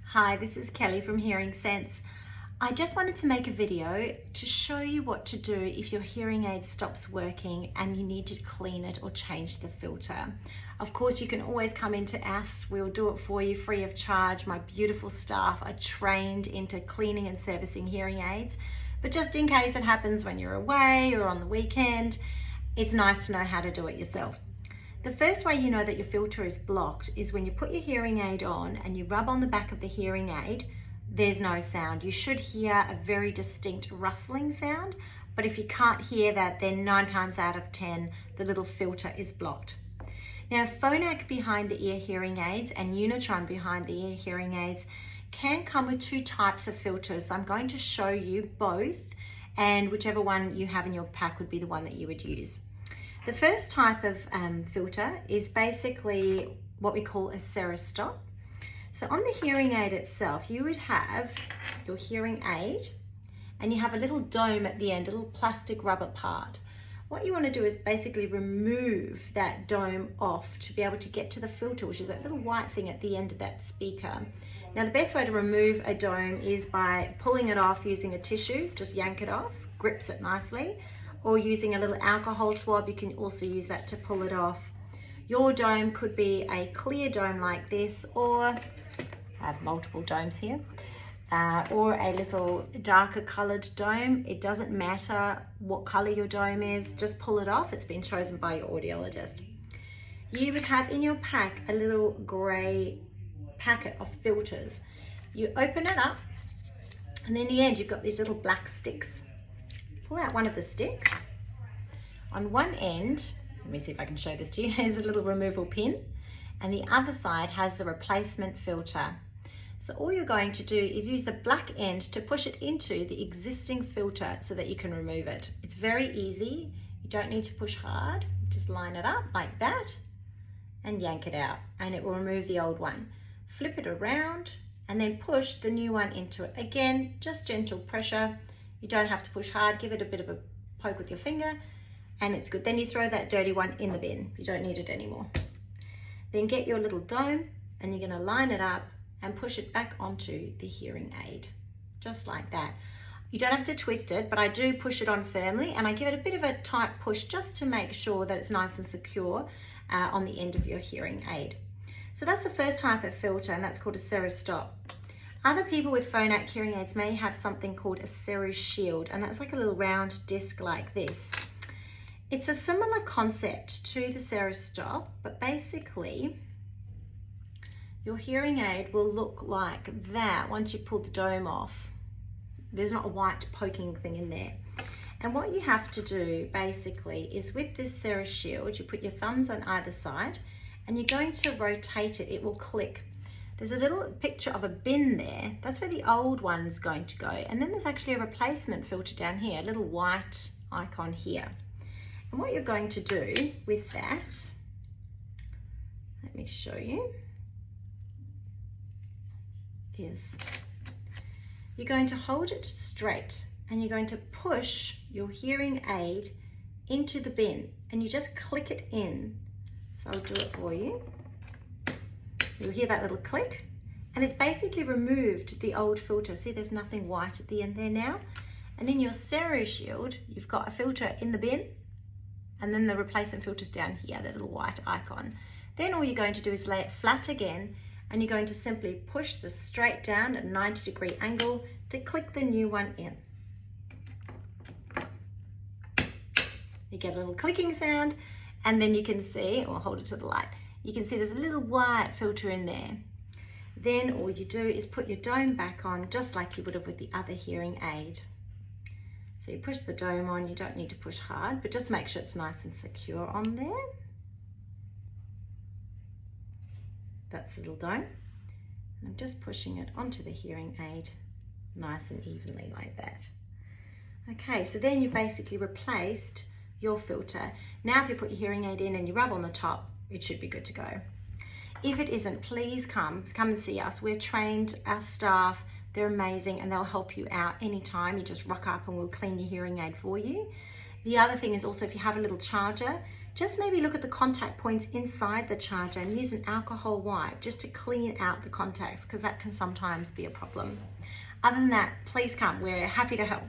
Hi, this is Kelly from Hearing Sense. I just wanted to make a video to show you what to do if your hearing aid stops working and you need to clean it or change the filter. Of course, you can always come into us. We'll do it for you free of charge. My beautiful staff are trained into cleaning and servicing hearing aids. But just in case it happens when you're away or on the weekend, it's nice to know how to do it yourself. The first way you know that your filter is blocked is when you put your hearing aid on and you rub on the back of the hearing aid, there's no sound. You should hear a very distinct rustling sound, but if you can't hear that, then 9 times out of 10, the little filter is blocked. Now, Phonak behind the ear hearing aids and Unitron behind the ear hearing aids can come with 2 types of filters. So I'm going to show you both, and whichever one you have in your pack would be the one that you would use. The first type of filter is basically what we call a serostop. So on the hearing aid itself, you would have your hearing aid and you have a little dome at the end, a little plastic rubber part. What you want to do is basically remove that dome off to be able to get to the filter, which is that little white thing at the end of that speaker. Now, the best way to remove a dome is by pulling it off using a tissue. Just yank it off, grips it nicely. Or using a little alcohol swab, you can also use that to pull it off. Your dome could be a clear dome like this, or I have multiple domes here, or a little darker colored dome. It doesn't matter what color your dome is, just pull it off. It's been chosen by your audiologist. You would have in your pack a little gray packet of filters. You open it up, and in the end, you've got these little black sticks. Pull out one of the sticks. On one end, let me see if I can show this to you, there's a little removal pin, and the other side has the replacement filter. So all you're going to do is use the black end to push it into the existing filter so that you can remove it. It's very easy. You don't need to push hard. Just line it up like that and yank it out, and it will remove the old one. Flip it around and then push the new one into it. Again, just gentle pressure. You don't have to push hard, give it a bit of a poke with your finger, and it's good. Then you throw that dirty one in the bin. You don't need it anymore. Then get your little dome and you're gonna line it up and push it back onto the hearing aid, just like that. You don't have to twist it, but I do push it on firmly, and I give it a bit of a tight push just to make sure that it's nice and secure on the end of your hearing aid. So that's the first type of filter, and that's called a serostop. Other people with Phonak hearing aids may have something called a Seroshield, and that's like a little round disc like this. It's a similar concept to the Serostop, but basically your hearing aid will look like that once you pull the dome off. There's not a white poking thing in there. And what you have to do basically is with this Seroshield, you put your thumbs on either side and you're going to rotate it. It will click. There's a little picture of a bin there. That's where the old one's going to go. And then there's actually a replacement filter down here, a little white icon here. And what you're going to do with that, let me show you, is you're going to hold it straight and you're going to push your hearing aid into the bin and you just click it in. So I'll do it for you. You'll hear that little click, and it's basically removed the old filter. See, there's nothing white at the end there now. And in your Seroshield, you've got a filter in the bin, and then the replacement filter's down here, that little white icon. Then all you're going to do is lay it flat again, and you're going to simply push this straight down at a 90-degree angle to click the new one in. You get a little clicking sound, and then you can see, or hold it to the light, you can see there's a little white filter in there. Then all you do is put your dome back on just like you would have with the other hearing aid. So you push the dome on, you don't need to push hard, but just make sure it's nice and secure on there. That's the little dome. And I'm just pushing it onto the hearing aid nice and evenly like that. Okay, so then you've basically replaced your filter. Now if you put your hearing aid in and you rub on the top, it should be good to go. If it isn't, please come and see us. We're trained, our staff, they're amazing, and they'll help you out anytime. You just rock up and we'll clean your hearing aid for you. The other thing is also, if you have a little charger, just maybe look at the contact points inside the charger and use an alcohol wipe just to clean out the contacts, because that can sometimes be a problem. Other than that, please come, we're happy to help.